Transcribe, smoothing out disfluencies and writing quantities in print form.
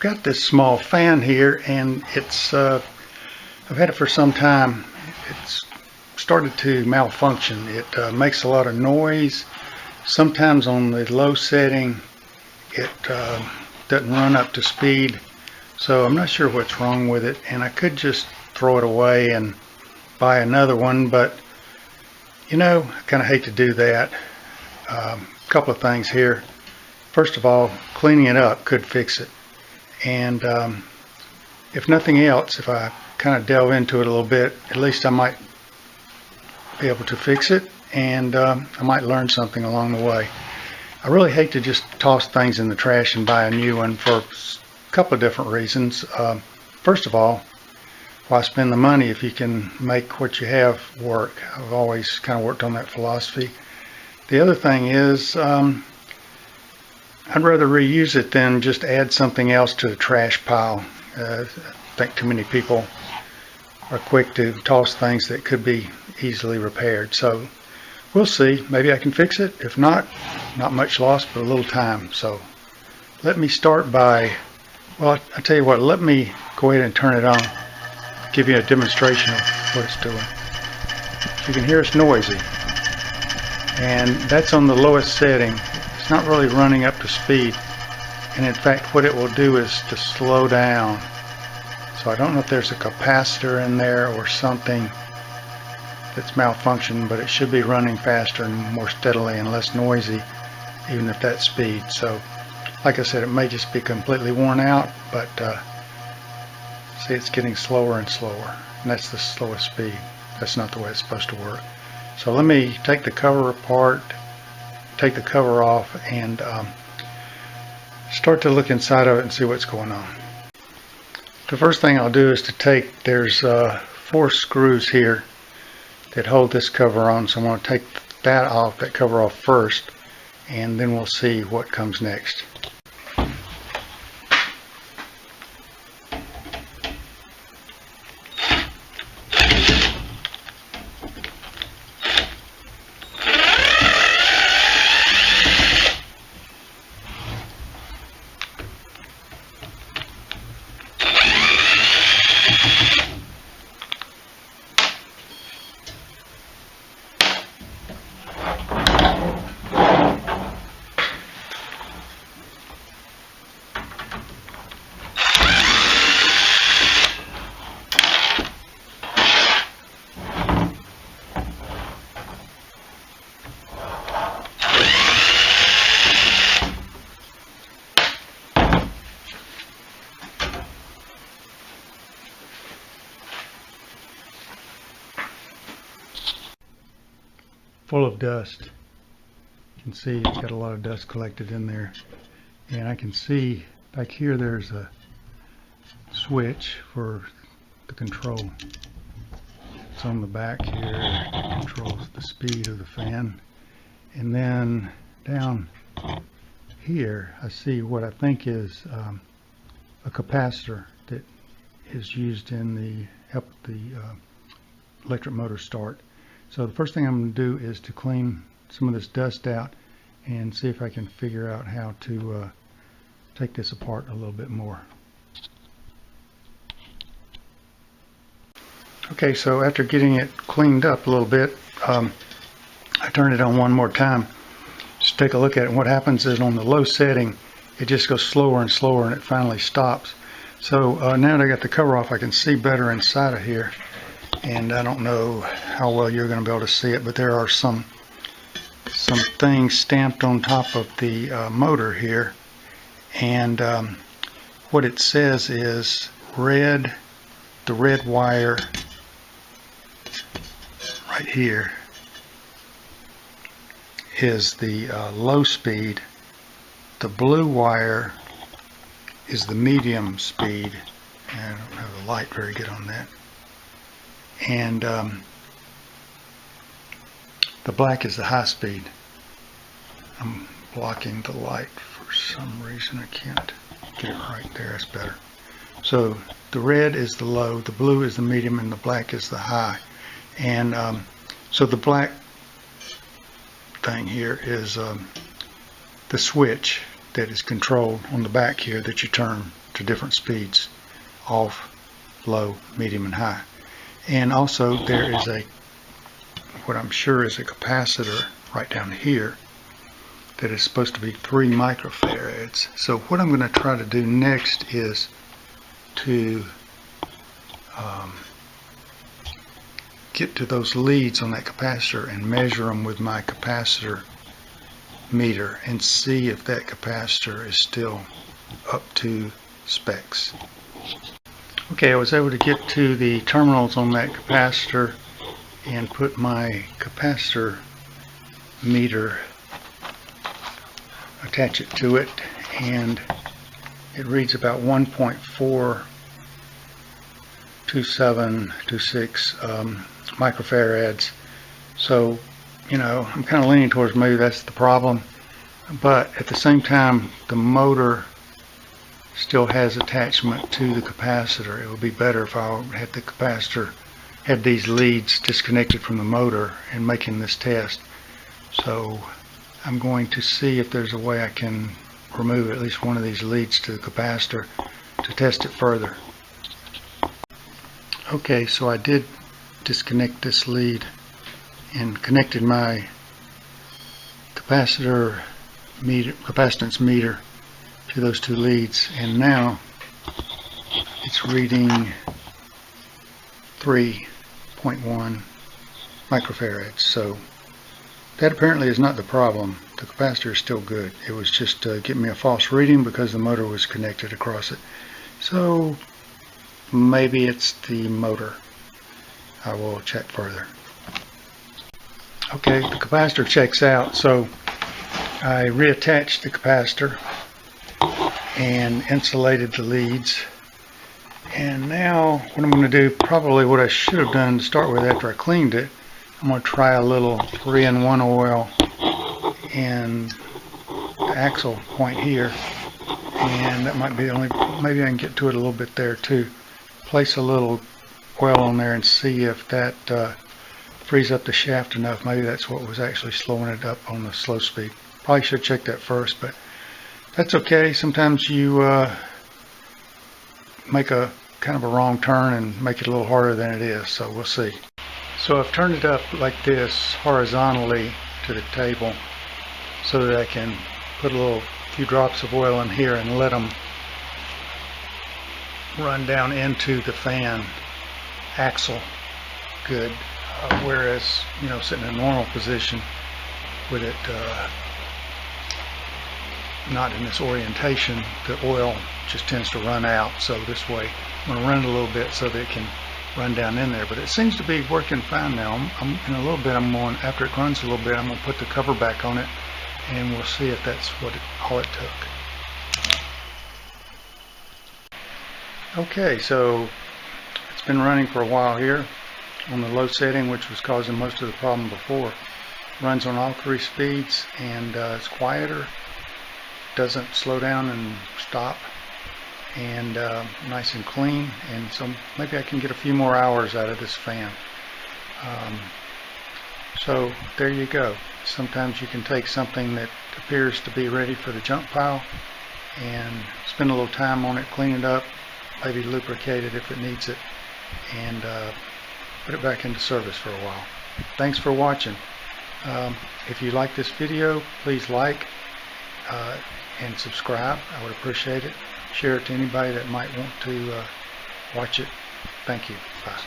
I've got this small fan here, and it's I've had it for some time. It's started to malfunction. It makes a lot of noise. Sometimes on the low setting it doesn't run up to speed, so I'm not sure what's wrong with it, and I could just throw it away and buy another one, but you know, I kind of hate to do that. A couple of things here. First of all, cleaning it up could fix it, and if nothing else, if I kind of delve into it a little bit, at least I might be able to fix it, and I might learn something along the way. I really hate to just toss things in the trash and buy a new one for a couple of different reasons. First of all, why spend the money if you can make what you have work? I've always kind of worked on that philosophy. The other thing is, I'd rather reuse it than just add something else to the trash pile. I think too many people are quick to toss things that could be easily repaired. So we'll see. Maybe I can fix it. If not, not much loss, but a little time. So let me start by, well, I tell you what, let me go ahead and turn it on. Give you a demonstration of what it's doing. You can hear it's noisy, and that's on the lowest setting. It's not really running up to speed, and in fact what it will do is to slow down. So I don't know if there's a capacitor in there or something that's malfunctioned, but it should be running faster and more steadily and less noisy even at that speed. So like I said, it may just be completely worn out, but see, it's getting slower and slower, and that's the slowest speed. That's not the way it's supposed to work. So let me take the cover apart, take the cover off, and start to look inside of it and see what's going on. The first thing I'll do is to take, there's 4 screws here that hold this cover on, so I'm going to take that off, that cover off first, and then we'll see what comes next. Full of dust. You can see it's got a lot of dust collected in there, and I can see back here there's a switch for the control. It's on the back here. It controls the speed of the fan, and then down here I see what I think is a capacitor that is used in the help the electric motor start. So the first thing I'm going to do is to clean some of this dust out and see if I can figure out how to take this apart a little bit more. Okay, so after getting it cleaned up a little bit, I turn it on one more time. Just take a look at it, and what happens is on the low setting it just goes slower and slower, and it finally stops. So now that I got the cover off, I can see better inside of here. And I don't know how well you're going to be able to see it, but there are some things stamped on top of the motor here, and what it says is the red wire right here is the low speed, the blue wire is the medium speed, and I don't have the light very good on that, and the black is the high speed. I'm blocking the light for some reason. I can't get it right there. That's better. So the red is the low, the blue is the medium, and the black is the high. And so the black thing here is the switch that is controlled on the back here that you turn to different speeds, off, low, medium, and high. And also there is what I'm sure is a capacitor right down here that is supposed to be 3 microfarads. So what I'm going to try to do next is to get to those leads on that capacitor and measure them with my capacitor meter and see if that capacitor is still up to specs. Okay, I was able to get to the terminals on that capacitor and put my capacitor meter, attach it to it, and it reads about 1.42726 microfarads. So, you know, I'm kind of leaning towards maybe that's the problem, but at the same time the motor still has attachment to the capacitor. It would be better if I had the capacitor, had these leads disconnected from the motor and making this test. So I'm going to see if there's a way I can remove at least one of these leads to the capacitor to test it further. Okay, so I did disconnect this lead and connected my capacitance meter to those 2 leads, and now it's reading 3.1 microfarads. So that apparently is not the problem. The capacitor is still good. It was just getting me a false reading because the motor was connected across it. So maybe it's the motor. I will check further. Okay, the capacitor checks out, so I reattached the capacitor and insulated the leads. And now what I'm going to do, probably what I should have done to start with after I cleaned it, I'm going to try a little 3-in-1 oil in the axle point here, and that might be the only, maybe I can get to it a little bit there too. Place a little oil on there and see if that frees up the shaft enough. Maybe that's what was actually slowing it up on the slow speed. Probably should check that first, but that's okay. Sometimes you make a kind of a wrong turn and make it a little harder than it is, so we'll see. So I've turned it up like this horizontally to the table so that I can put a few drops of oil in here and let them run down into the fan axle good, whereas, you know, sitting in a normal position with it not in this orientation, the oil just tends to run out. So this way I'm going to run it a little bit so that it can run down in there, but it seems to be working fine now. I'm in a little bit, I'm going, after it runs a little bit, I'm going to put the cover back on it and we'll see if that's all it took. Okay, so it's been running for a while here on the low setting, which was causing most of the problem before. Runs on all 3 speeds, and it's quieter, doesn't slow down and stop, and nice and clean. And so maybe I can get a few more hours out of this fan. So there you go. Sometimes you can take something that appears to be ready for the junk pile and spend a little time on it, clean it up, maybe lubricate it if it needs it, and put it back into service for a while. Thanks for watching. If you like this video, please like and subscribe. I would appreciate it. Share it to anybody that might want to watch it. Thank you. Bye.